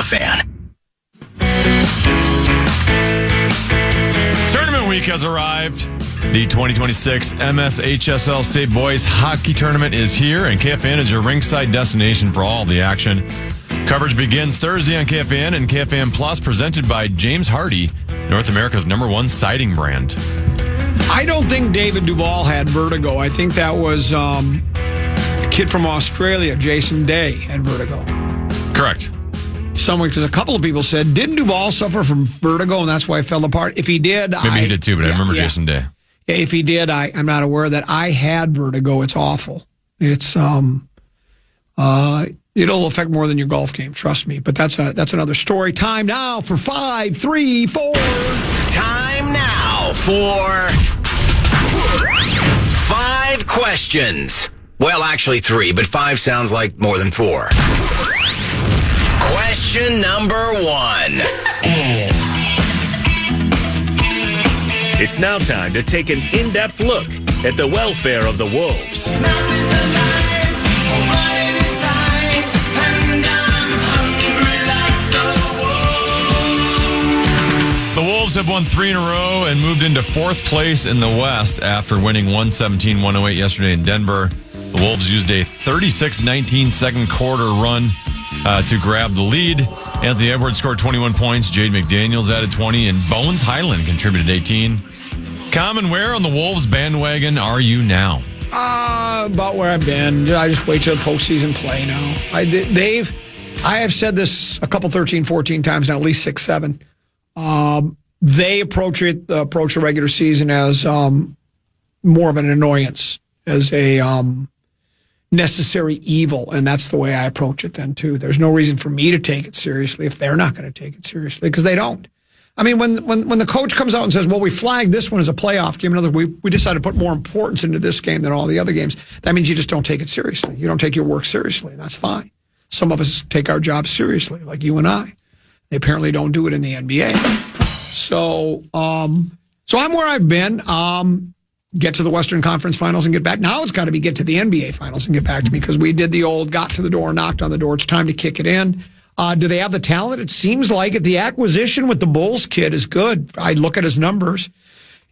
KFAN. Tournament week has arrived. The 2026 MSHSL State Boys Hockey Tournament is here, and KFAN is your ringside destination for all the action. Coverage begins Thursday on KFAN and KFAN Plus, presented by James Hardy, North America's #1 siding brand. I don't think David Duvall had vertigo. I think that was the kid from Australia, Jason Day, had vertigo. Correct. Because a couple of people said, didn't Duvall suffer from vertigo and that's why it fell apart? If he did, maybe he did too, but I remember Jason Day. Yeah, if he did, I'm not aware of that. I had vertigo. It's awful. It's it'll affect more than your golf game, trust me. But that's another story. Time now for 5, 3, 4. Time now for 5 questions. Well, actually 3, but 5 sounds like more than 4. Question number 1. It's now time to take an in-depth look at the welfare of the Wolves. The Wolves have won 3 in a row and moved into 4th place in the West after winning 117-108 yesterday in Denver. The Wolves used a 36-19 second quarter run to grab the lead. Anthony Edwards scored 21 points. Jade McDaniels added 20, and Bones Highland contributed 18. Common, where on the Wolves bandwagon are you now? About where I've been. I just wait till postseason play now. I have said this a couple 13, 14 times now, at least 6, 7. They approach the regular season as more of an annoyance, as a necessary evil, and that's the way I approach it then too. There's no reason for me to take it seriously if they're not going to take it seriously, because they don't. I mean, when the coach comes out and says, well, we flagged this one as a playoff game, in other words, we decided to put more importance into this game than all the other games, that means you just don't take it seriously. You don't take your work seriously, and that's fine. Some of us take our job seriously, like you and I. They apparently don't do it in the NBA. So I'm where I've been. Get to the Western Conference Finals and get back. Now it's got to be get to the NBA Finals and get back to me, because we did the old got to the door, knocked on the door. It's time to kick it in. Do they have the talent? It seems like it. The acquisition with the Bulls kid is good. I look at his numbers,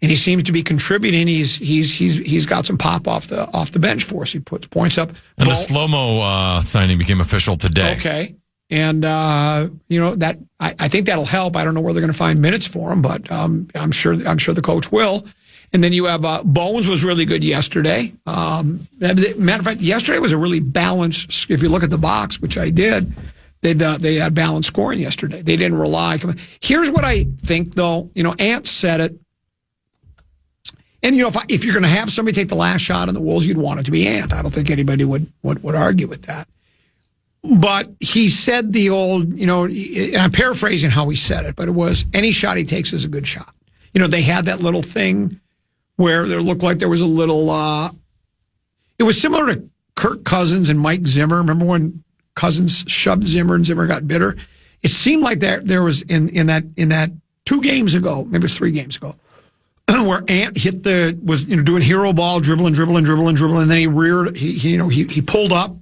and he seems to be contributing. He's got some pop off the bench for us. He puts points up. And the slow-mo signing became official today. Okay. And, that I think that'll help. I don't know where they're going to find minutes for him, but I'm sure the coach will. And then you have Bones was really good yesterday. Matter of fact, yesterday was a really balanced. If you look at the box, which I did, they had balanced scoring yesterday. They didn't rely. Here's what I think, though. Ant said it. And if you're going to have somebody take the last shot on the Wolves, you'd want it to be Ant. I don't think anybody would argue with that. But he said the old, and I'm paraphrasing how he said it, but it was any shot he takes is a good shot. They had that little thing where there looked like there was a little, it was similar to Kirk Cousins and Mike Zimmer. Remember when Cousins shoved Zimmer and Zimmer got bitter? It seemed like there was in that 2 games ago, maybe it was 3 games ago, where Ant was doing hero ball, dribbling, and then he reared, he pulled up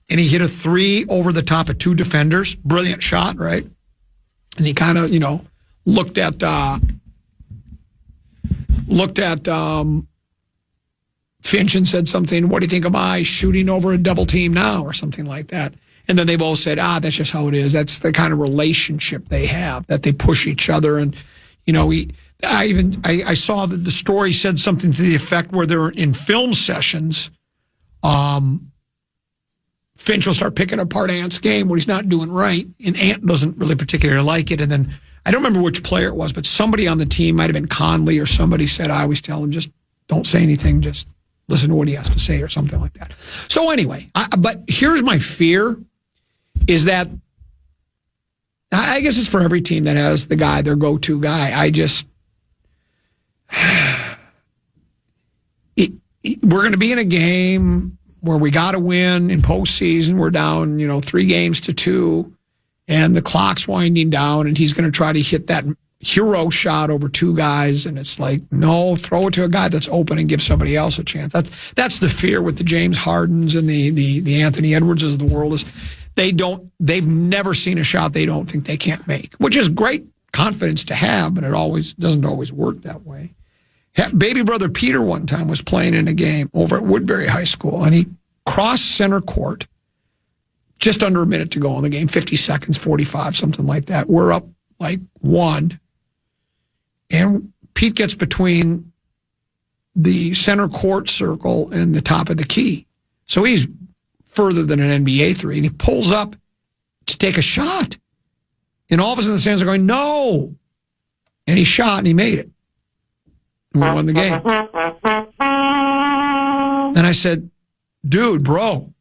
and he hit a 3 over the top of 2 defenders. Brilliant shot, right? And he kind of, looked at Finch and said something, what do you think of my shooting over a double team now, or something like that. And then they both said, that's just how it is. That's the kind of relationship they have, that they push each other. And, I saw that the story said something to the effect where they're in film sessions. Finch will start picking apart Ant's game when he's not doing right, and Ant doesn't really particularly like it. And then I don't remember which player it was, but somebody on the team, might have been Conley or somebody, said, I always tell him, just don't say anything, just listen to what he has to say, or something like that. So anyway, but here's my fear, is that I guess it's for every team that has the guy, their go-to guy. We're going to be in a game where we got to win in postseason. We're down, 3 games to 2, and the clock's winding down, and he's going to try to hit that hero shot over 2 guys, and it's like, no, throw it to a guy that's open and give somebody else a chance. That's the fear with the James Hardens and the Anthony Edwardses of the world, is they've never seen a shot they don't think they can't make, which is great confidence to have, but it doesn't always work that way. Baby brother Peter one time was playing in a game over at Woodbury High School, and he crossed center court just under a minute to go in the game, 50 seconds, 45, something like that. We're up like 1, and Pete gets between the center court circle and the top of the key. So he's further than an NBA three, and he pulls up to take a shot. And all of a sudden the stands are going, no! And he shot and he made it. And we won the game. And I said, dude, bro,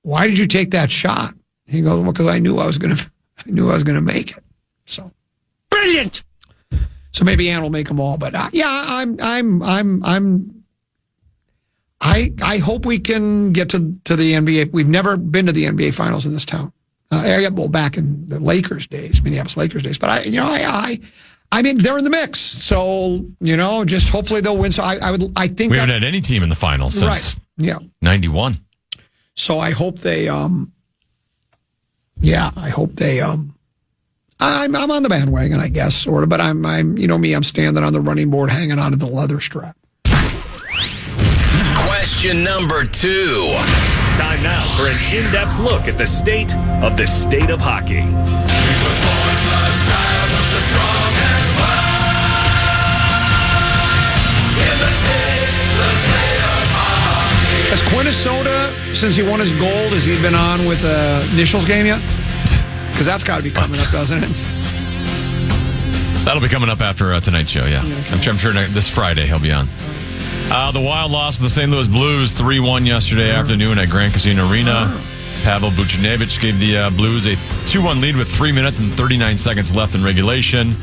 why did you take that shot? He goes, well, because I knew I was gonna make it. So brilliant. So maybe Ann will make them all, but I hope we can get to the NBA. We've never been to the NBA Finals in this town. Well, back in the Lakers days, Minneapolis Lakers days. But I mean, they're in the mix. So just hopefully they'll win. So I think we haven't had any team in the finals since 91. So I hope they. I hope they. I'm on the bandwagon, I guess, sort of. But I'm me. I'm standing on the running board, hanging onto the leather strap. Question number 2. Time now for an in-depth look at the state of hockey. Has Quinnesota, since he won his gold, has he been on with the initials game yet? Because that's got to be coming up, doesn't it? That'll be coming up after tonight's show, yeah. I'm sure this Friday he'll be on. The Wild lost to the St. Louis Blues 3-1 yesterday afternoon at Grand Casino Arena. Pavel Buchnevich gave the Blues a 2-1 lead with 3 minutes and 39 seconds left in regulation.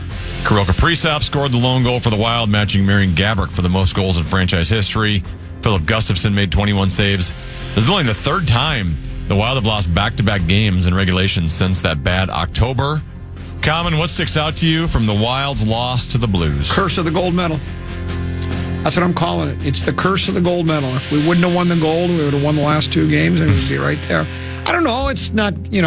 Kirill Kaprizov scored the lone goal for the Wild, matching Marian Gaborik for the most goals in franchise history. Philip Gustafsson made 21 saves. This is only the third time the Wild have lost back-to-back games in regulation since that bad October. Common, what sticks out to you from the Wild's loss to the Blues? Curse of the gold medal. That's what I'm calling it. It's the curse of the gold medal. If we wouldn't have won the gold, we would have won the last 2 games, and it would be right there. I don't know. It's not, you're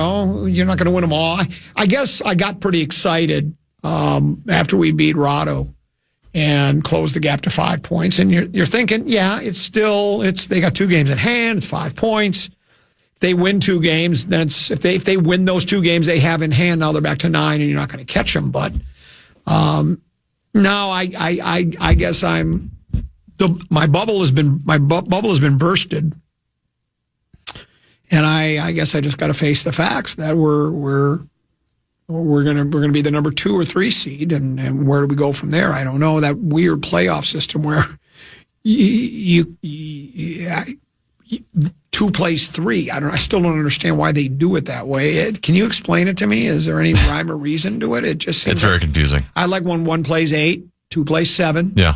not going to win them all. I guess I got pretty excited after we beat Rado and closed the gap to 5 points. And you're thinking, they got 2 games at hand. It's 5 points. If they win 2 games, if they win those 2 games they have in hand, now they're back to 9, and you're not going to catch them. But no, I guess my bubble has been bursted, and I guess I just got to face the facts that we're gonna be the number 2 or 3 seed, and where do we go from there? I don't know. That weird playoff system where you 2 plays 3. I still don't understand why they do it that way. Can you explain it to me? Is there any rhyme or reason to it? It just seems it's very confusing. I like when 1 plays 8, 2 plays 7. Yeah.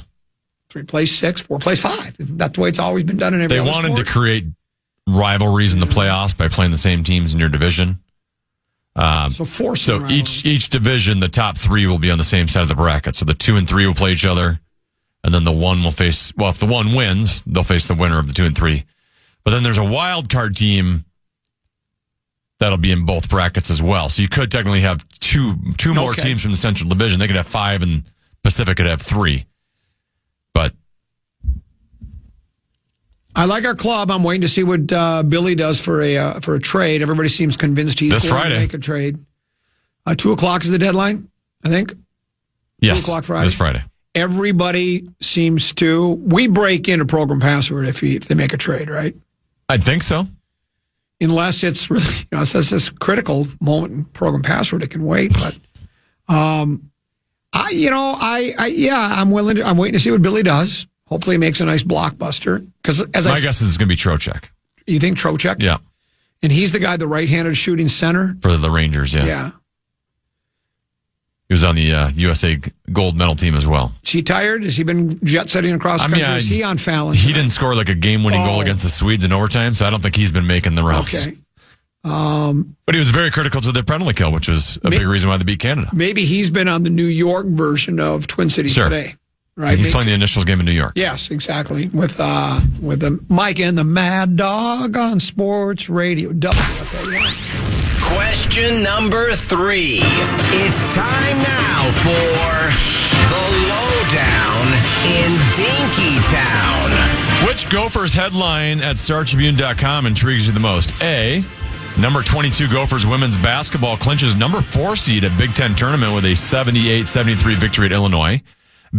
3 plays 6, 4 plays 5. That's the way it's always been done in every other sport. They wanted to create rivalries in the playoffs by playing the same teams in your division. So each division, the top 3 will be on the same side of the bracket. So the 2 and 3 will play each other, and then the 1 will face. Well, if the 1 wins, they'll face the winner of the 2 and 3. But then there's a wild card team that'll be in both brackets as well. So you could technically have two more teams from the Central Division. They could have 5, and Pacific could have 3. But I like our club. I'm waiting to see what Billy does for a trade. Everybody seems convinced he's going to make a trade. 2:00 is the deadline, I think. Yes, 2:00 Friday. This Friday. Everybody seems to. We break in a program password if they make a trade, right? I think so. Unless it's really, it's this critical moment in program password, it can wait. But, I'm willing. I'm waiting to see what Billy does. Hopefully, he makes a nice blockbuster. Because my guess is it's going to be Trocheck. You think Trocheck? Yeah. And he's the guy, the right-handed shooting center for the Rangers. Yeah. Yeah. He was on the USA gold medal team as well. Is he tired? Has he been jet setting across country? Is he on Fallon? He didn't score like a game-winning goal against the Swedes in overtime, so I don't think he's been making the rounds. Okay. But he was very critical to their penalty kill, which was a big reason why they beat Canada. Maybe he's been on the New York version of Twin Cities Today. right? He's playing the initials game in New York. Yes, exactly. With the Mike and the Mad Dog on Sports Radio. WFAN. Question number 3. It's time now for the lowdown in Dinkytown. Which Gophers headline at StarTribune.com intrigues you the most? A, number 22 Gophers women's basketball clinches number 4 seed at Big Ten tournament with a 78-73 victory at Illinois.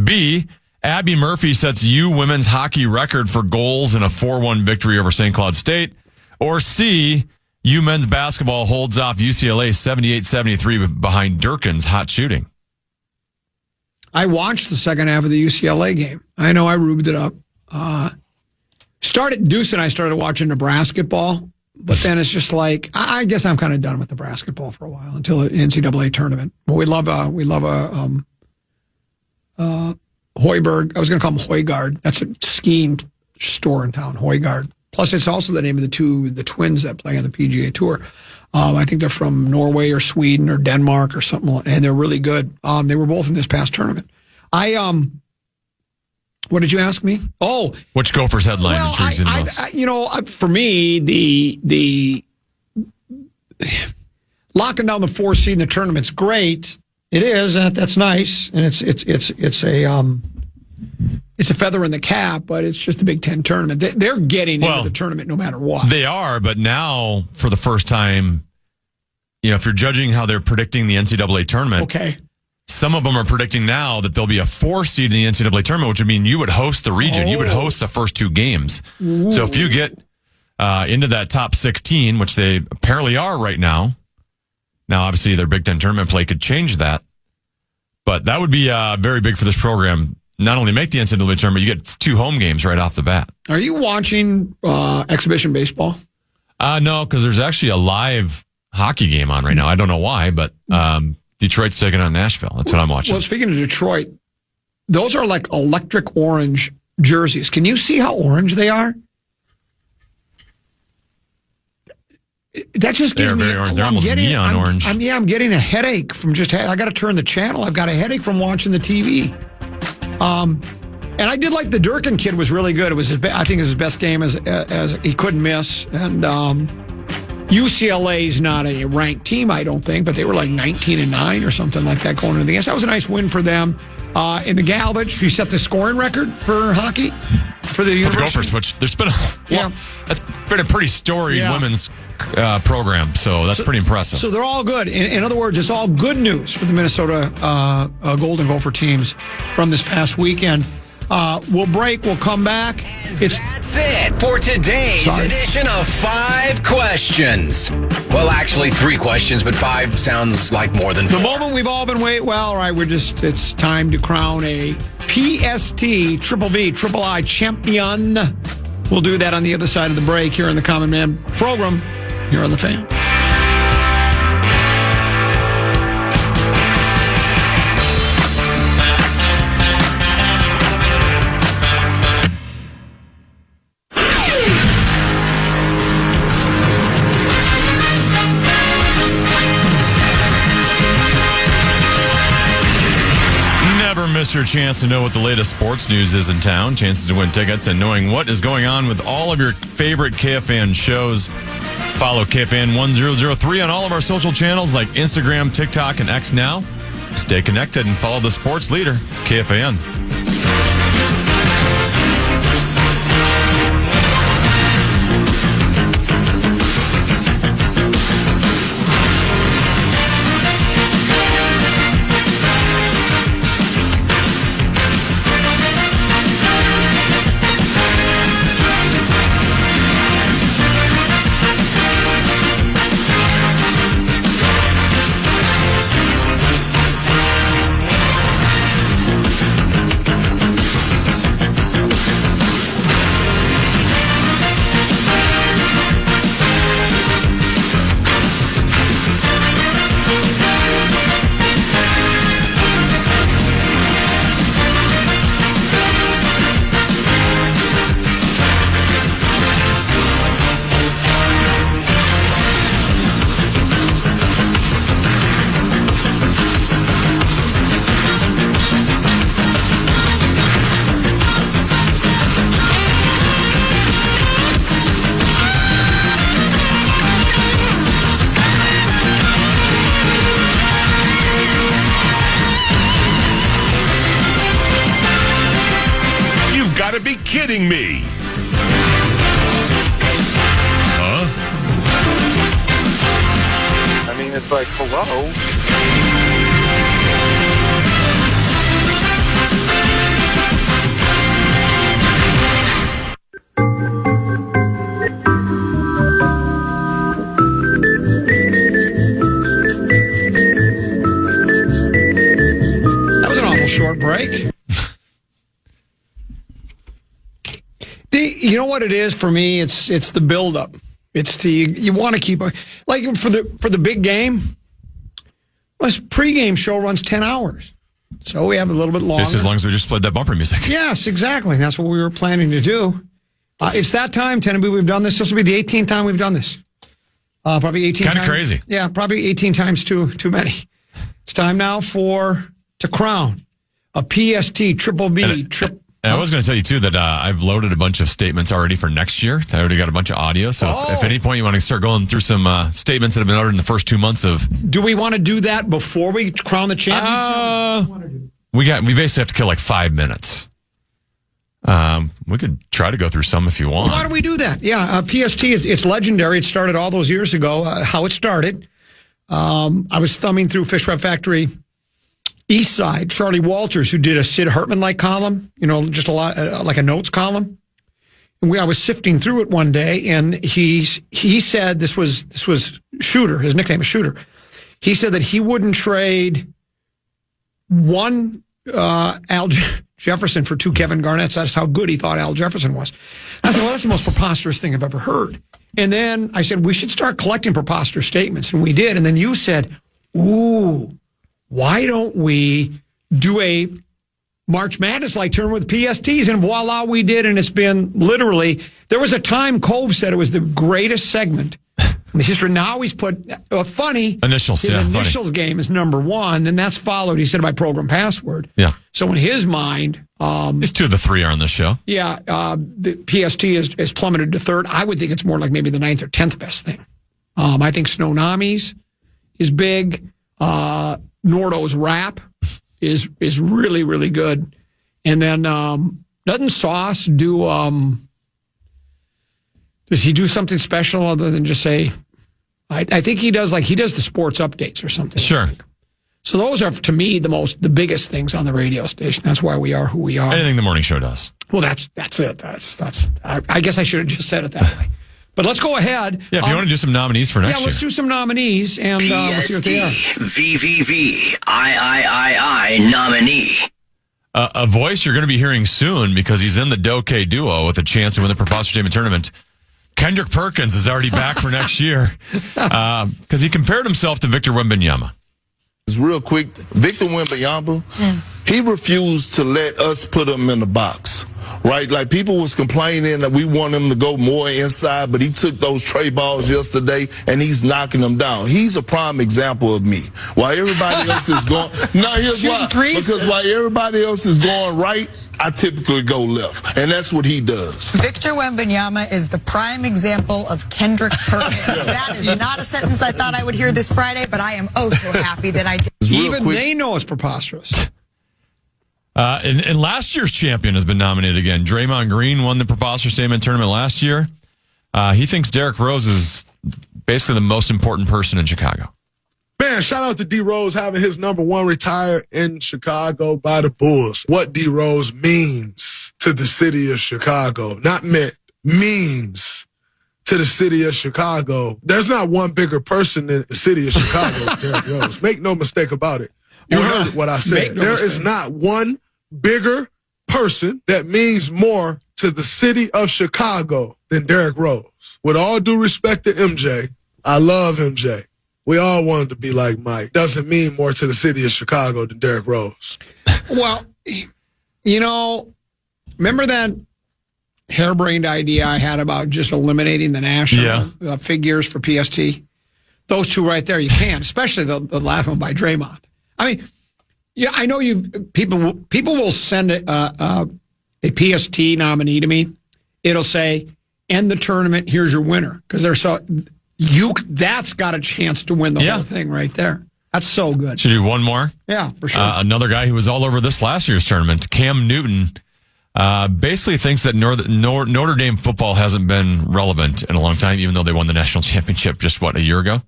B, Abby Murphy sets U women's hockey record for goals in a 4-1 victory over St. Cloud State. Or C, U men's basketball holds off UCLA 78-73 behind Durkin's hot shooting. I watched the second half of the UCLA game. I know I rubed it up. Deuce and I started watching Nebraska ball, but then it's just like, I guess I'm kind of done with Nebraska ball for a while until the NCAA tournament. But we love a Hoiberg. I was going to call him Hoigard. That's a skiing store in town, Hoigard. Plus, it's also the name of the twins that play on the PGA Tour. I think they're from Norway or Sweden or Denmark or something, and they're really good. They were both in this past tournament. What did you ask me? Oh, which Gophers headline intrigues you the most? For me, the locking down the 4 seed in the tournament's great. It is. That's nice, and it's a feather in the cap, but it's just a Big Ten tournament. They're getting into the tournament no matter what. They are, but now for the first time, if you're judging how they're predicting the NCAA tournament, okay. Some of them are predicting now that there'll be a 4 seed in the NCAA tournament, which would mean you would host the region. You would host the first 2 games. Ooh. So if you get into that top 16, which they apparently are right now, obviously their Big Ten tournament play could change that. But that would be very big for this program. Not only make the NCAA tournament, you get 2 home games right off the bat. Are you watching exhibition baseball? No, because there's actually a live hockey game on right now. I don't know why, but Detroit's taking on Nashville. That's what I'm watching. Well, speaking of Detroit, those are like electric orange jerseys. Can you see how orange they are? That just gives me... Very orange. They're almost neon orange. I'm getting a headache from I got to turn the channel. I've got a headache from watching the TV. And I did like the Durkin kid was really good. It was I think it was his best game as he couldn't miss. And UCLA's not a ranked team, I don't think, but they were like 19-9 or something like that going into the game. So that was a nice win for them. In the Galvich, who set the scoring record for hockey for the Gophers, which there's been that's been a pretty storied women's program, so that's pretty impressive. So they're all good. In other words, it's all good news for the Minnesota Golden Gopher teams from this past weekend. We'll break. We'll come back. That's it for today's edition of 5 questions. Well, actually 3 questions, but 5 sounds like more than 4. The moment we've all been waiting. Well, all right, it's time to crown a PST Triple V Triple I champion. We'll do that on the other side of the break here on the Common Man program here on the Fan. Miss your chance to know what the latest sports news is in town, chances to win tickets, and knowing what is going on with all of your favorite KFAN shows. Follow KFAN 1003 on all of our social channels like Instagram, TikTok, and X now. Stay connected and follow the sports leader, KFAN. kidding me? Huh? I mean, it's like, hello? That was an awful short break. You know what it is for me? It's the buildup. It's you want to keep like for the big game. This pregame show runs 10 hours, so we have a little bit longer. Just as long as we just played that bumper music. Yes, exactly. That's what we were planning to do. It's that time, Tennessee. We've done this. This will be the 18th time we've done this. Probably 18. Kind of crazy. Yeah, probably 18 times too many. It's time now to crown a PST triple B. And I was going to tell you, too, that I've loaded a bunch of statements already for next year. I already got a bunch of audio. So if at any point you want to start going through some statements that have been uttered in the first 2 months of... Do we want to do that before we crown the champion? We basically have to kill like 5 minutes. We could try to go through some if you want. Why do we do that? Yeah, PST, it's legendary. It started all those years ago, how it started. I was thumbing through Fish Wrap Factory East Side, Charlie Walters, who did a Sid Hartman-like column, just a lot like a notes column. And I was sifting through it one day, and he said this was Shooter. His nickname is Shooter. He said that he wouldn't trade one Al Jefferson for 2 Kevin Garnetts. That's how good he thought Al Jefferson was. I said, well, that's the most preposterous thing I've ever heard. And then I said, we should start collecting preposterous statements. And we did. And then you said, ooh, why don't we do a March Madness-like tournament with PSTs? And voila, we did. And it's been literally, there was a time Cove said it was the greatest segment in the history. Now he's put funny. Initials, his initials funny. Game is number 1. Then that's followed, he said, by program password. Yeah. So in his mind, these 2 of the 3 are on this show. Yeah, the PST is plummeted to 3rd. I would think it's more like maybe the 9th or 10th best thing. I think Snownomi's is big. Nordo's rap is really, really good. And then doesn't Sauce do does he do something special other than just say I think he does the sports updates or something. Sure. So those are, to me, the biggest things on the radio station. That's why we are who we are. Anything the morning show does. Well, that's it. I guess I should have just said it that way. But let's go ahead. Yeah, if you want to do some nominees for next year. Yeah, let's do some nominees, and we'll see what they are. VVV, III nominee. A voice you're going to be hearing soon because he's in the Doke duo with a chance to win the Preposterous Statement Tournament. Kendrick Perkins is already back for next year because he compared himself to Victor Wembanyama. Real quick, Victor Wembanyama, he refused to let us put him in the box, right? Like people was complaining that we want him to go more inside, but he took those tray balls yesterday and he's knocking them down. He's a prime example of me. While everybody else is going, here's why. Because while everybody else is going right, I typically go left, and that's what he does. Victor Wembanyama is the prime example of Kendrick Perkins. That is not a sentence I thought I would hear this Friday, but I am so happy that I did. Even they know it's preposterous. And last year's champion has been nominated again. Draymond Green won the Preposterous Statement Tournament last year. He thinks Derrick Rose is basically the most important person in Chicago. Man, shout out to D Rose having his number 1 retired in Chicago by the Bulls. What D Rose means to the city of Chicago, not means to the city of Chicago. There's not one bigger person in the city of Chicago than Derrick Rose. Make no mistake about it. You heard what I said. There is not one bigger person that means more to the city of Chicago than Derrick Rose. With all due respect to MJ, I love MJ. We all wanted to be like Mike. Doesn't mean more to the city of Chicago than Derrick Rose. Well, remember that harebrained idea I had about just eliminating the national figures for PST? Those 2 right there, you can't, especially the last one by Draymond. I mean, yeah, I know people will send a PST nominee to me. It'll say, end the tournament, here's your winner. Because that's got a chance to win the whole thing right there. That's so good. Should we do one more? Yeah, for sure. Another guy who was all over this last year's tournament, Cam Newton, basically thinks that Notre Dame football hasn't been relevant in a long time, even though they won the national championship just, a year ago?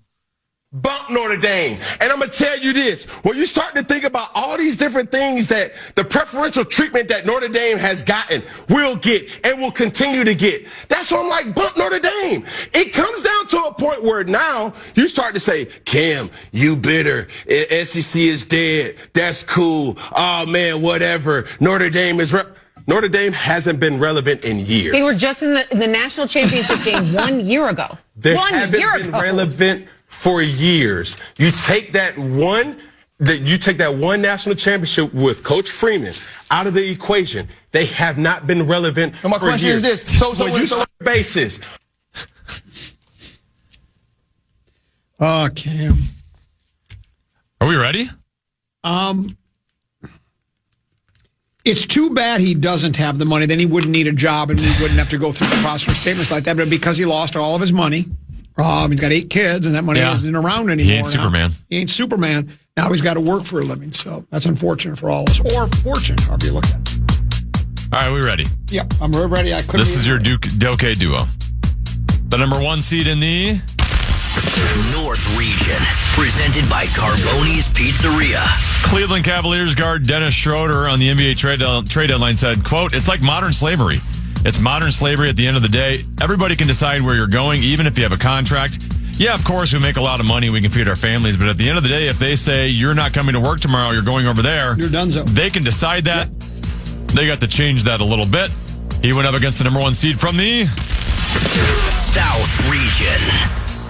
Bump Notre Dame. And I'm going to tell you this. When you start to think about all these different things that the preferential treatment that Notre Dame has gotten, will get, and will continue to get, that's why I'm like, bump Notre Dame. It comes down to a point where now you start to say, Cam, you bitter. SEC is dead. That's cool. Oh, man, whatever. Notre Dame hasn't been relevant in years. They were just in the national championship game 1 year ago. They haven't been relevant for years. You take that one national championship with Coach Freeman out of the equation. They have not been relevant. And my question years. is this: so basis. Oh, Cam. Are we ready? It's too bad he doesn't have the money. Then he wouldn't need a job, and we wouldn't have to go through the preposterous statements like that. But because he lost all of his money. He's got 8 kids, and that money isn't around anymore. He ain't Superman. He ain't Superman. Now he's got to work for a living, so that's unfortunate for all of us. Or fortunate, however you look at it. All right, we ready? Yep, I'm ready. This is your Doke duo. The number 1 seed in the North Region, presented by Carboni's Pizzeria. Cleveland Cavaliers guard Dennis Schroeder on the NBA trade deadline said, quote, "It's like modern slavery. It's modern slavery at the end of the day. Everybody can decide where you're going, even if you have a contract. Yeah, of course, we make a lot of money. We can feed our families. But at the end of the day, if they say you're not coming to work tomorrow, you're going over there, you're donezo. They can decide that. Yep. They got to change that a little bit. He went up against the number 1 seed from the South Region.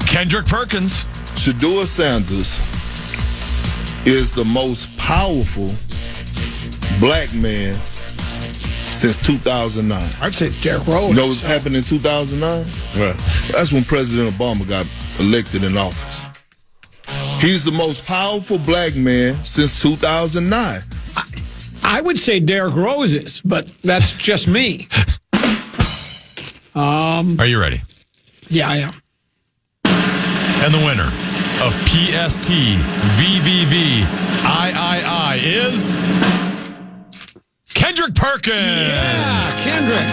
Kendrick Perkins. Shedeur Sanders is the most powerful black man since 2009. I'd say it's Derrick Rose. You know what happened in 2009? Right. That's when President Obama got elected in office. He's the most powerful black man since 2009. I would say Derrick Rose is, but that's just me. Are you ready? Yeah, I am. And the winner of PST VVV III is Kendrick Perkins. Yeah, Kendrick.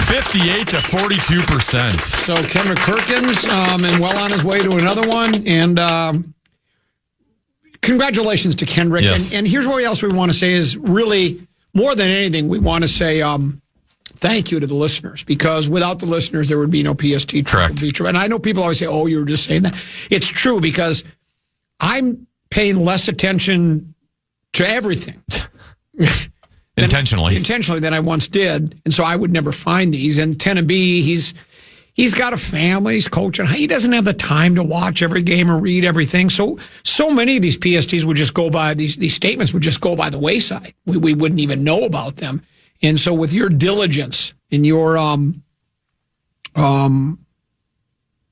58 to 42%. So Kendrick Perkins, and well on his way to another one. And congratulations to Kendrick. Yes. And here's what else we want to say is really, more than anything, we want to say thank you to the listeners, because without the listeners, there would be no PST. Correct. And I know people always say, oh, you were just saying that. It's true, because I'm paying less attention to everything. Intentionally than I once did. And so I would never find these. And 10 and B, he's got a family, he's coaching. He doesn't have the time to watch every game or read everything. So many of these PSTs would just go by, these statements would just go by the wayside. We wouldn't even know about them. And so with your diligence and your the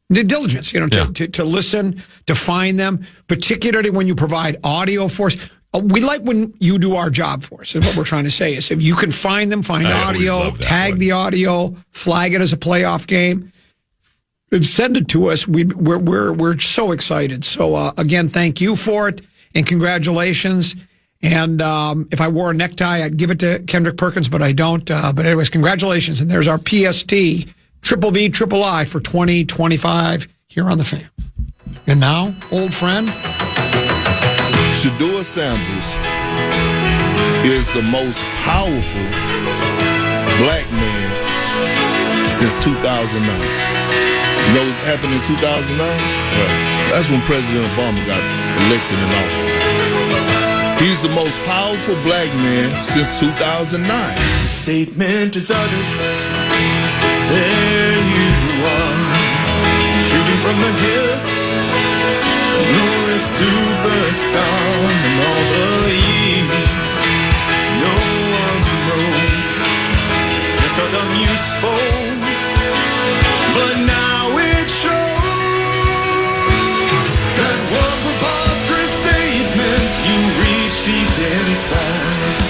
diligence, to listen, to find them, particularly when you provide audio for us. We like when you do our job for us, is what we're trying to say. Is if you can find them, find audio, tag the audio, flag it as a playoff game, and send it to us. We're so excited. So again, thank you for it, and congratulations. And if I wore a necktie, I'd give it to Kendrick Perkins, but I don't. But anyways, congratulations. And there's our PST Triple V Triple I for 2025 here on the Fan. And now, old friend. Shedeur Sanders is the most powerful black man since 2009. You know what happened in 2009? Right. That's when President Obama got elected in office. He's the most powerful black man since 2009. The statement is uttered. There you are, shooting from the hip. You're a superstar, and all believe. No one knows just how dumb you spoke, but now it shows that one preposterous statement you reached deep inside.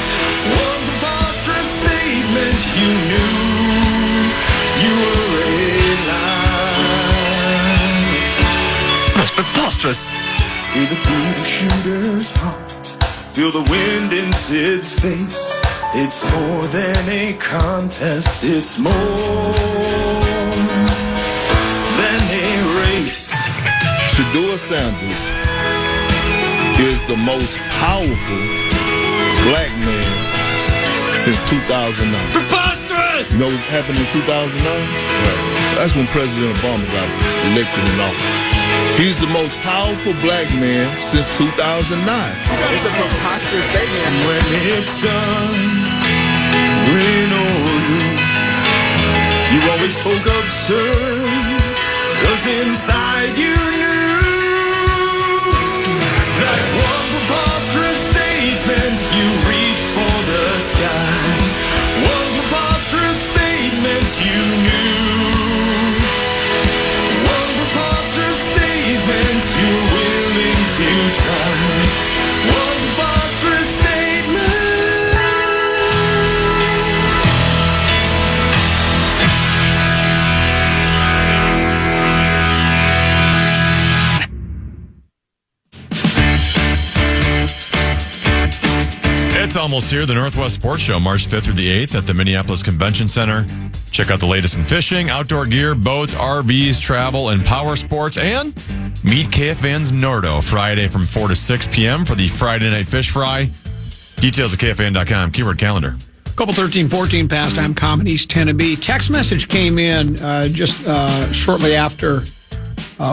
One preposterous statement you knew you were a lie. That's preposterous. Feel the beat of shooter's heart. Feel the wind in Sid's face. It's more than a contest. It's more than a race. Shedeur Sanders is the most powerful black man since 2009. Preposterous! You know what happened in 2009? That's when President Obama got elected in office. He's the most powerful black man since 2009. It's a preposterous statement. When it's done, win or lose, you always spoke absurd, 'cause inside you knew that one preposterous statement, you reached for the sky. One preposterous statement you knew. One preposterous statement you're willing to try. One preposterous statement. It's almost here. The Northwest Sports Show, March 5th through the 8th at the Minneapolis Convention Center. Check out the latest in fishing, outdoor gear, boats, RVs, travel, and power sports. And meet KFAN's Nordo Friday from 4 to 6 p.m. for the Friday Night Fish Fry. Details at KFAN.com. Keyword calendar. Couple 13-14 pastime comedies, 10 to be. Text message came in just shortly after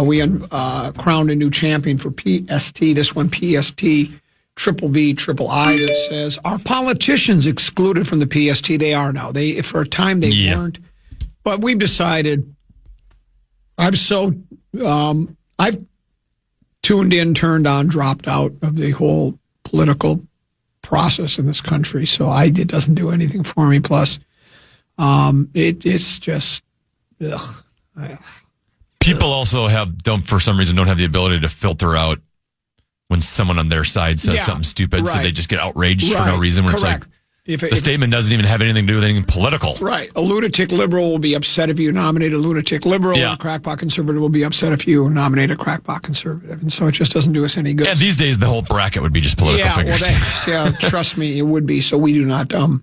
we crowned a new champion for PST. This one, PST. Triple V, Triple I, that says, are politicians excluded from the PST? They are now. For a time they weren't. But we've decided, I've tuned in, turned on, dropped out of the whole political process in this country. So it doesn't do anything for me. Plus, it's just, ugh. People also for some reason, don't have the ability to filter out when someone on their side says something stupid, so they just get outraged for no reason. When Correct. It's like the statement doesn't even have anything to do with anything political. Right. A lunatic liberal will be upset if you nominate a lunatic liberal. And a crackpot conservative will be upset if you nominate a crackpot conservative. And so it just doesn't do us any good. Yeah, these days the whole bracket would be just political figures. Well, trust me, it would be. So we do not do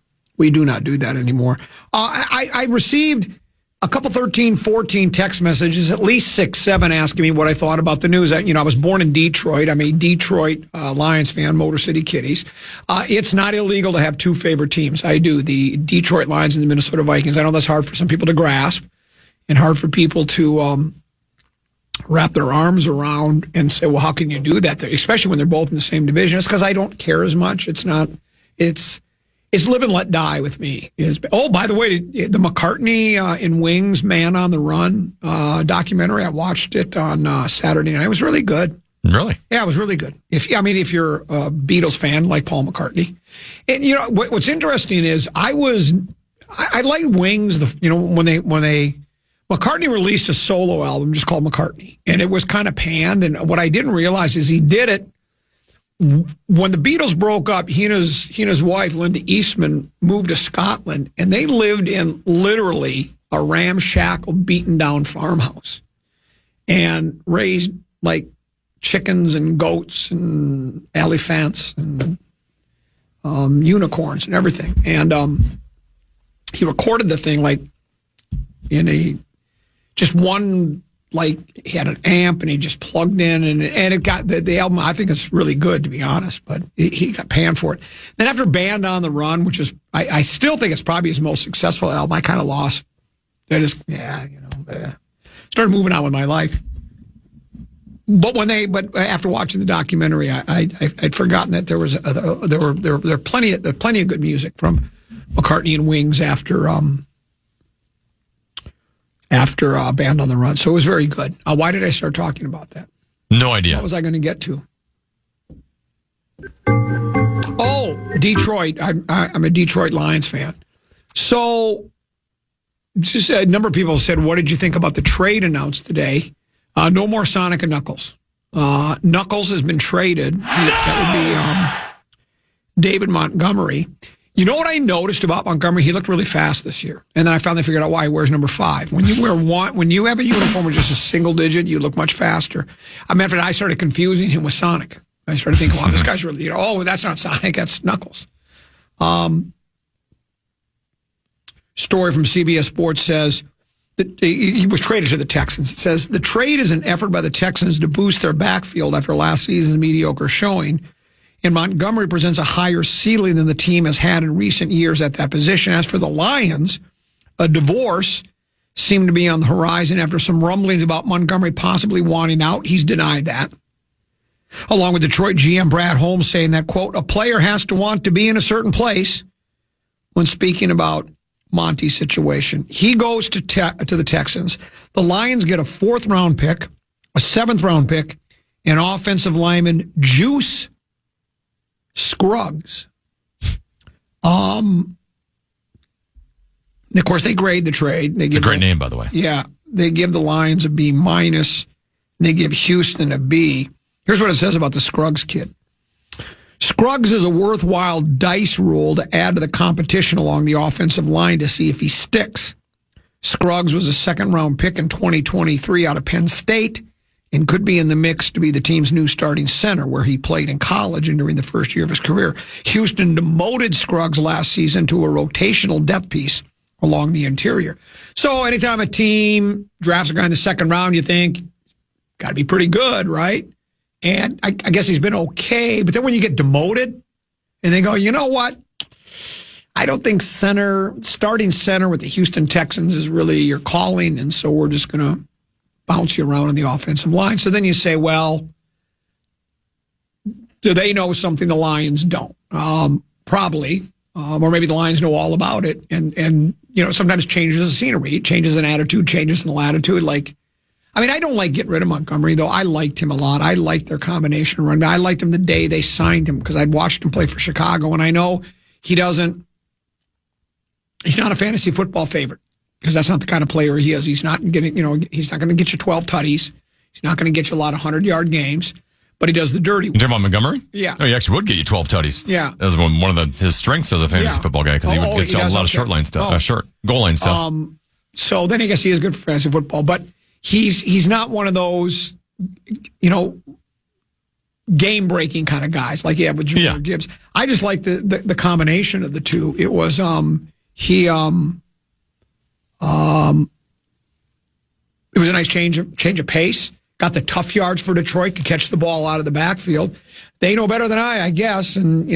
that anymore. I received a couple 13, 14 text messages, at least 6, 7 asking me what I thought about the news. I was born in Detroit. I'm a Detroit Lions fan, Motor City Kitties. It's not illegal to have two favorite teams. I do, the Detroit Lions and the Minnesota Vikings. I know that's hard for some people to grasp and hard for people to wrap their arms around and say, well, how can you do that? Especially when they're both in the same division. It's because I don't care as much. It's live and let die with me. By the way, the McCartney in Wings, Man on the Run documentary, I watched it on Saturday night. It was really good. Really? Yeah, it was really good. If you're a Beatles fan like Paul McCartney. And what's interesting is I liked Wings, when McCartney released a solo album just called McCartney, and it was kind of panned, and what I didn't realize is he did it when the Beatles broke up. He and his wife, Linda Eastman, moved to Scotland, and they lived in literally a ramshackle, beaten-down farmhouse and raised, like, chickens and goats and elephants and unicorns and everything. And he recorded the thing, like, in just one... Like, he had an amp and he just plugged in and it got the album. I think it's really good, to be honest, but he got panned for it. Then after Band on the Run, which is, I still think it's probably his most successful album, I kind of lost. Started moving on with my life. But after watching the documentary, I'd forgotten that there were plenty of good music from McCartney and Wings after Band on the Run. So it was very good. Why did I start talking about that? No idea. What was I going to get to? Oh, Detroit. I'm a Detroit Lions fan. So just a number of people said, what did you think about the trade announced today? No more Sonic and Knuckles. Knuckles has been traded. That would be David Montgomery. You know what I noticed about Montgomery? He looked really fast this year. And then I finally figured out why he wears number 5. When you have a uniform with just a single digit, you look much faster. I started confusing him with Sonic. I started thinking, wow, this guy's really, that's not Sonic, that's Knuckles. story from CBS Sports says that he was traded to the Texans. It says the trade is an effort by the Texans to boost their backfield after last season's mediocre showing. And Montgomery presents a higher ceiling than the team has had in recent years at that position. As for the Lions, a divorce seemed to be on the horizon after some rumblings about Montgomery possibly wanting out. He's denied that. Along with Detroit GM Brad Holmes saying that, quote, a player has to want to be in a certain place when speaking about Monty's situation. He goes to the Texans. The Lions get a 4th-round pick, a 7th-round pick, and offensive lineman Juice Scruggs. Of course, they grade the trade. It's a great name, by the way. Yeah. They give the Lions a B-. They give Houston a B. Here's what it says about the Scruggs kid. Scruggs is a worthwhile dice roll to add to the competition along the offensive line to see if he sticks. Scruggs was a 2nd-round pick in 2023 out of Penn State and could be in the mix to be the team's new starting center, where he played in college and during the first year of his career. Houston demoted Scruggs last season to a rotational depth piece along the interior. So anytime a team drafts a guy in the 2nd round, you think, got to be pretty good, right? And I guess he's been okay. But then when you get demoted and they go, you know what? I don't think starting center with the Houston Texans is really your calling. And so we're just going to bounce you around on the offensive line. So then you say, well, do they know something the Lions don't? Probably. Or maybe the Lions know all about it. And sometimes changes the scenery, changes an attitude, changes in the latitude. I don't like getting rid of Montgomery, though. I liked him a lot. I liked their combination run. I liked him the day they signed him because I'd watched him play for Chicago, and I know he's not a fantasy football favorite because that's not the kind of player he is. He's not getting, he's not going to get you 12 tutties. He's not going to get you a lot of 100-yard games, but he does the dirty work. You talking about Montgomery? Yeah. Oh, he actually would get you 12 tutties. Yeah. That was one of his strengths as a fantasy football guy because he would get you a lot of short line stuff, goal line stuff. So then I guess he is good for fantasy football, but he's not one of those, game-breaking kind of guys like you have with Junior Gibbs. I just like the combination of the two. It was it was a nice change of pace. Got the tough yards for Detroit, could catch the ball out of the backfield. They know better than I guess. And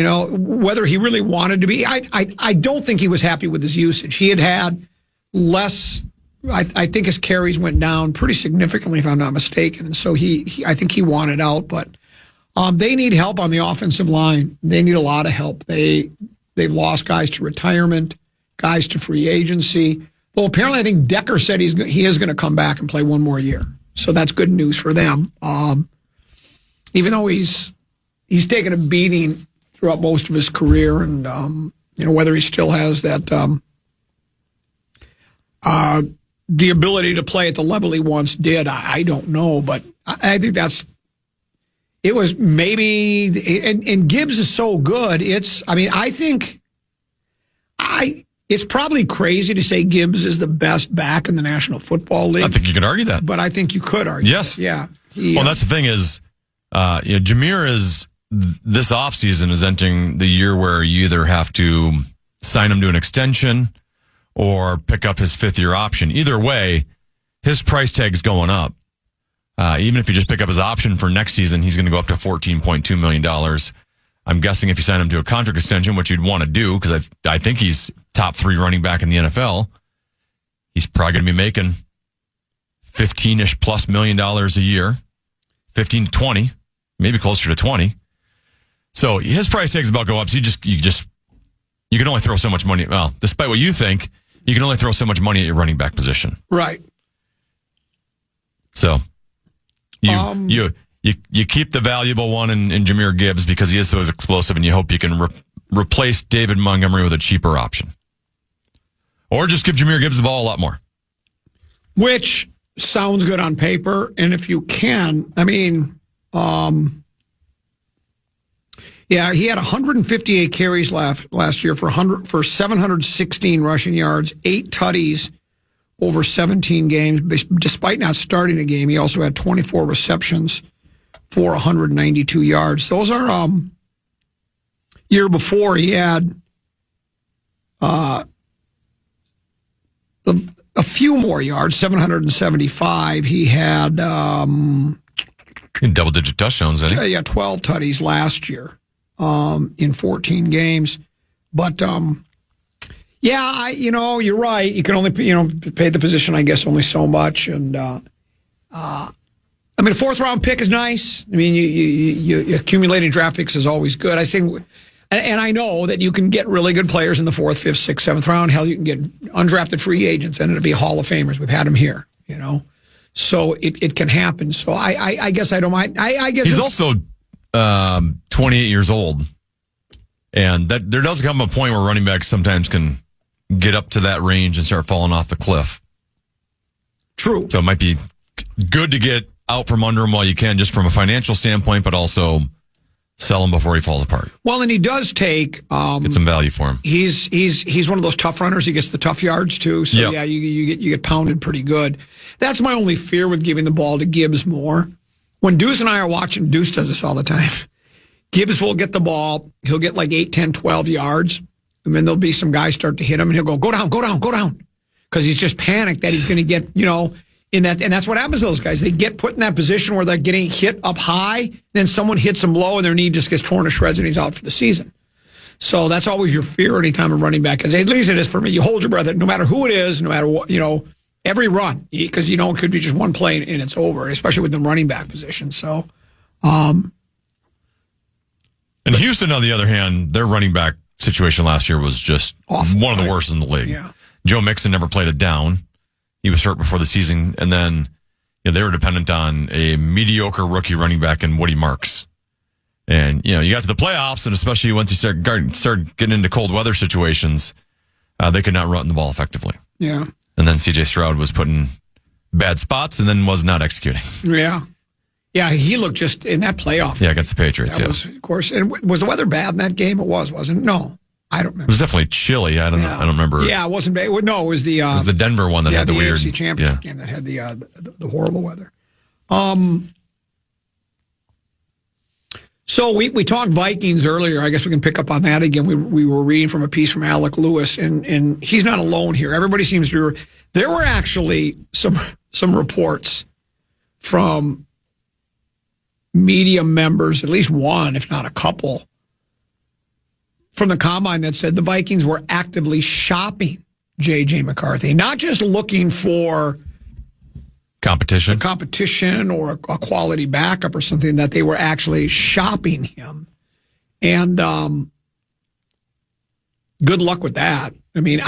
whether he really wanted to be, I don't think he was happy with his usage. He had less. I think his carries went down pretty significantly, if I'm not mistaken. And so I think he wanted out, but they need help on the offensive line. They need a lot of help. They've lost guys to retirement, guys to free agency. Well, apparently I think Decker said he is going to come back and play one more year. So that's good news for them. Even though he's taken a beating throughout most of his career, and whether he still has that the ability to play at the level he once did, I don't know. But I think it was maybe, and Gibbs is so good. I think it's probably crazy to say Gibbs is the best back in the National Football League. I think you can argue that. But I think you could argue yes. that. Yeah. That's the thing is, Jameer is, this offseason is entering the year where you either have to sign him to an extension or pick up his 5th-year option. Either way, his price tag's going up. Even if you just pick up his option for next season, he's going to go up to $14.2 million. I'm guessing if you sign him to a contract extension, which you'd want to do, because I think he's top 3 running back in the NFL, he's probably going to be making $15-ish plus million a year, 15 to 20, maybe closer to 20. So his price tag's about to go up. So you can only throw so much money. Well, despite what you think, you can only throw so much money at your running back position. Right. So you keep the valuable one in Jameer Gibbs because he is so explosive, and you hope you can replace David Montgomery with a cheaper option. Or just give Jameer Gibbs the ball a lot more. Which sounds good on paper, and if you can, he had 158 carries last year for 716 rushing yards, 8 tutties over 17 games. Despite not starting a game, he also had 24 receptions for 192 yards. Those are year before he had a few more yards, 775. He had double-digit touchdowns, I think. Yeah, 12 tutties last year in 14 games. But yeah, you're right. You can only pay the position, I guess, only so much. And a fourth round pick is nice. I mean, you accumulating draft picks is always good. I think. And I know that you can get really good players in the 4th, 5th, 6th, 7th round. Hell, you can get undrafted free agents and it'll be Hall of Famers. We've had them here, So it can happen. So I guess I don't mind. I guess he's also 28 years old. And that there does come a point where running backs sometimes can get up to that range and start falling off the cliff. True. So it might be good to get out from under him while you can, just from a financial standpoint, but also sell him before he falls apart. Well, and he does take get some value for him. He's one of those tough runners. He gets the tough yards too. So yeah, you get pounded pretty good. That's my only fear with giving the ball to Gibbs more. When Deuce and I are watching, Deuce does this all the time. Gibbs will get the ball. He'll get like 8, 10, 12 yards. And then there'll be some guys start to hit him and he'll go down. Because he's just panicked that he's going to get, in that, and that's what happens to those guys. They get put in that position where they're getting hit up high, then someone hits them low, and their knee just gets torn to shreds, and he's out for the season. So that's always your fear anytime a running back is. At least it is for me. You hold your breath. No matter who it is, no matter what, every run, because it could be just one play and it's over, especially with the running back position. So, and Houston, on the other hand, their running back situation last year was just awful, one of the worst in the league. Yeah. Joe Mixon never played it down. He was hurt before the season, and then they were dependent on a mediocre rookie running back in Woody Marks. And, you got to the playoffs, and especially once you start getting into cold weather situations, they could not run the ball effectively. Yeah. And then C.J. Stroud was put in bad spots and then was not executing. Yeah. Yeah, he looked just in that playoff. Yeah, against the Patriots, was, of course. And was the weather bad in that game? It wasn't it? No. I don't remember. It was definitely chilly. I don't know. I don't remember. Yeah, it wasn't bad. No, it was the Denver one that had the weird AFC Championship game that had the horrible weather. So we talked Vikings earlier. I guess we can pick up on that again. We were reading from a piece from Alec Lewis, and he's not alone here. Everybody seems to. There were actually some reports from media members, at least one, if not a couple, from the Combine that said the Vikings were actively shopping J.J. McCarthy, not just looking for competition or a quality backup or something, that they were actually shopping him. And good luck with that. I mean,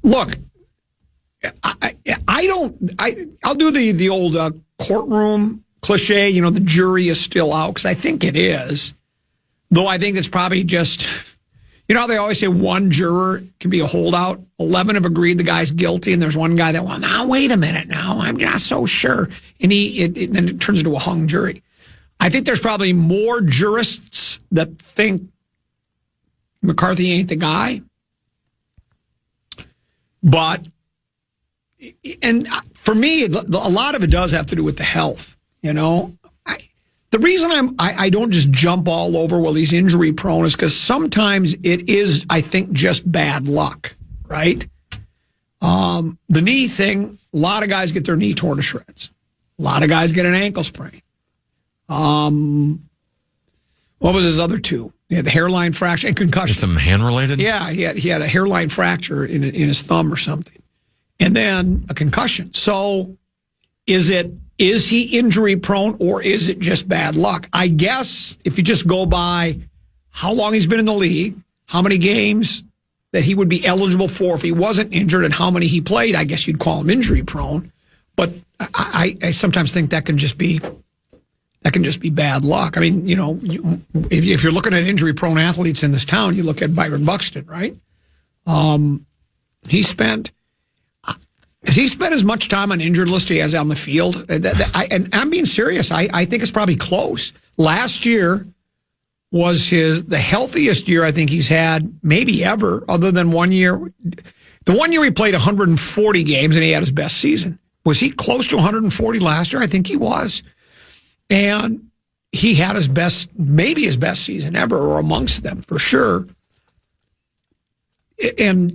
look, I'll do the old courtroom cliche, the jury is still out, because I think it is. Though I think it's probably just, how they always say one juror can be a holdout. 11 have agreed the guy's guilty, and there's one guy that, now wait a minute, now I'm not so sure. And then it turns into a hung jury. I think there's probably more jurists that think McCarthy ain't the guy. But, and for me, a lot of it does have to do with the health, The reason I don't just jump all over, he's injury prone, is because sometimes it is, I think, just bad luck, right? The knee thing, a lot of guys get their knee torn to shreds. A lot of guys get an ankle sprain. What was his other two? He had the hairline fracture and concussion. Some hand related? Yeah, he had a hairline fracture in his thumb or something. And then a concussion. So is he injury prone, or is it just bad luck? I guess if you just go by how long he's been in the league, how many games that he would be eligible for if he wasn't injured, and how many he played, I guess you'd call him injury prone. But I sometimes think that can just be bad luck. I mean, if you're looking at injury prone athletes in this town, you look at Byron Buxton, right? Has he spent as much time on injured list as he has on the field? And I'm being serious. I think it's probably close. Last year was the healthiest year I think he's had maybe ever, other than 1 year. The 1 year he played 140 games and he had his best season. Was he close to 140 last year? I think he was. And he had maybe his best season ever, or amongst them for sure. And,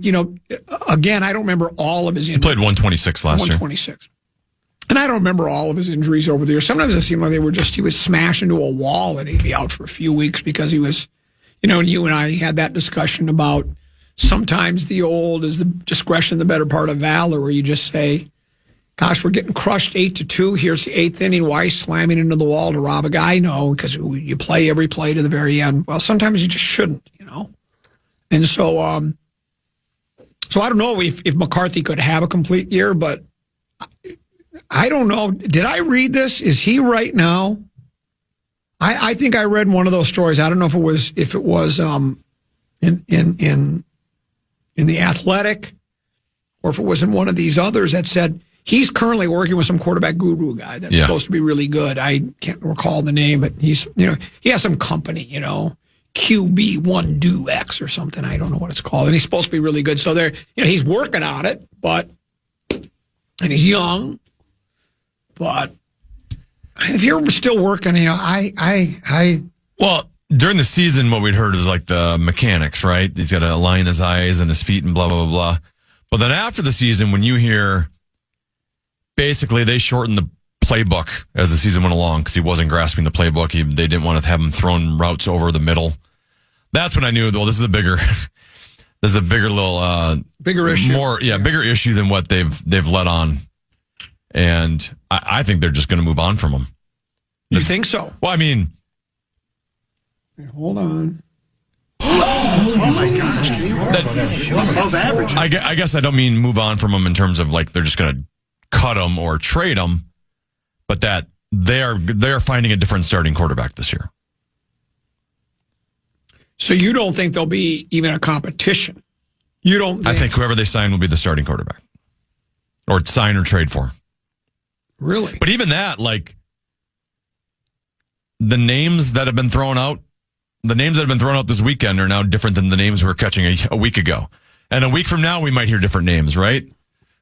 again, I don't remember all of his injuries. He played 126 last year. 126. And I don't remember all of his injuries over the years. Sometimes it seemed like he was smashed into a wall and he'd be out for a few weeks because he was, you and I had that discussion about sometimes the old is the discretion the better part of valor, where you just say, gosh, we're getting crushed 8-2. Here's the 8th inning. Why slamming into the wall to rob a guy? No, because you play every play to the very end. Well, sometimes you just shouldn't, And so, I don't know if McCarthy could have a complete year, but I don't know. Did I read this? Is he right now? I think I read one of those stories. I don't know if it was in the Athletic, or if it was in one of these others that said he's currently working with some quarterback guru guy that's supposed to be really good. I can't recall the name, but he's he has some company, QB1 Do X or something. I don't know what it's called, and he's supposed to be really good. So he's working on it, and he's young. But if you're still working, well, during the season, what we'd heard was like the mechanics, right? He's got to align his eyes and his feet and blah, blah, blah, blah. But then after the season, when you hear basically they shortened the playbook as the season went along because he wasn't grasping the playbook. They didn't want to have him throwing routes over the middle. That's when I knew, well, this is a bigger little, bigger issue. Bigger issue than what they've let on. And I think they're just going to move on from him. You think so? Well, I mean, hold on. Oh my gosh! Above average. I guess I don't mean move on from him in terms of like they're just going to cut him or trade him, but that they're finding a different starting quarterback this year. So you don't think there'll be even a competition? You don't? I think whoever they sign will be the starting quarterback, or sign or trade for. Really? But even that, like the names that have been thrown out. The names that have been thrown out this weekend are now different than the names we were catching a week ago. And a week from now, we might hear different names, right?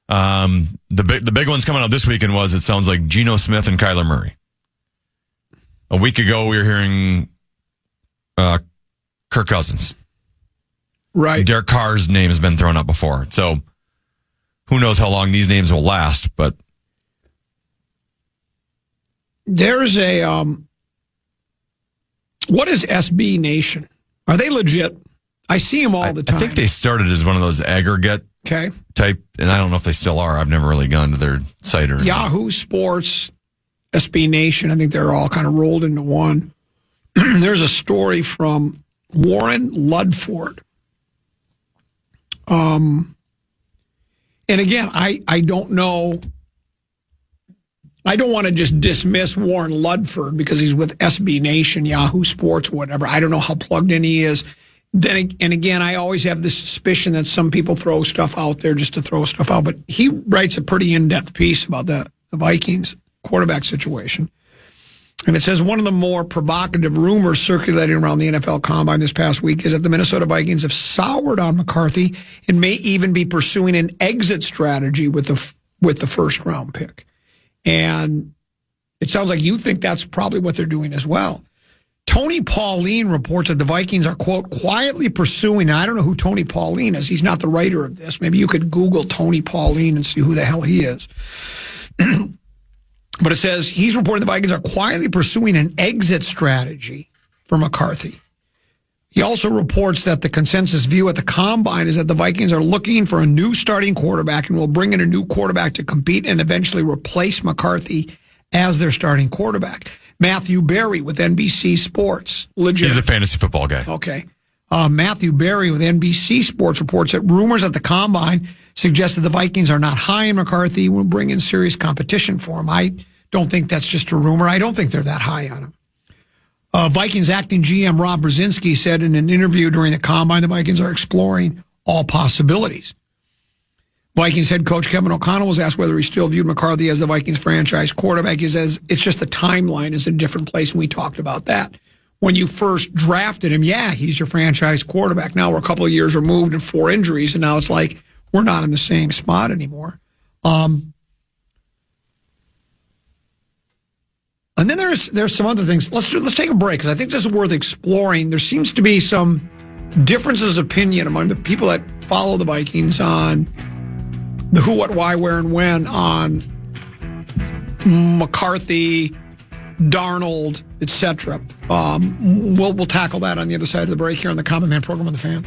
The big ones coming out this weekend it sounds like Geno Smith and Kyler Murray. A week ago, we were hearing Kirk Cousins. Right. Derek Carr's name has been thrown out before. So who knows how long these names will last, but. There's what is SB Nation? Are they legit? I see them all the time. I think they started as one of those aggregate type, and I don't know if they still are. I've never really gone to their site or Yahoo Sports, SB Nation. I think they're all kind of rolled into one. There's a story from Warren Ludford. And again, I don't know. I don't want to just dismiss Warren Ludford because he's with SB Nation, Yahoo Sports, whatever. I don't know how plugged in he is. And again, I always have this suspicion that some people throw stuff out there just to throw stuff out. But he writes a pretty in-depth piece about the Vikings quarterback situation. And it says one of the more provocative rumors circulating around the NFL Combine this past week is that the Minnesota Vikings have soured on McCarthy and may even be pursuing an exit strategy with the first-round pick. And it sounds like you think that's probably what they're doing as well. Tony Pauline reports that the Vikings are, quote, quietly pursuing. Now, I don't know who Tony Pauline is. He's not the writer of this. Maybe you could Google Tony Pauline and see who the hell he is. But it says he's reporting the Vikings are quietly pursuing an exit strategy for McCarthy. He also reports that the consensus view at the Combine is that the Vikings are looking for a new starting quarterback and will bring in a new quarterback to compete and eventually replace McCarthy as their starting quarterback. Matthew Berry with NBC Sports. Legit. He's a fantasy football guy. Okay. Matthew Berry with NBC Sports reports that rumors at the Combine suggest that the Vikings are not high on McCarthy and will bring in serious competition for him. I don't think that's just a rumor. I don't think they're that high on him. Vikings acting GM Rob Brzezinski said in an interview during the Combine the Vikings are exploring all possibilities. Vikings head coach Kevin O'Connell was asked whether he still viewed McCarthy as the Vikings franchise quarterback. He says it's just the timeline is a different place, and we talked about that. When you first drafted him, he's your franchise quarterback. Now we're a couple of years removed and 4 injuries, and now it's like we're not in the same spot anymore. And then there's some other things. Let's take a break because I think this is worth exploring. There seems to be some differences of opinion among the people that follow the Vikings on the who, what, why, where, and when on McCarthy, Darnold, etc. We'll tackle that on the other side of the break here on the Common Man program on the Fan.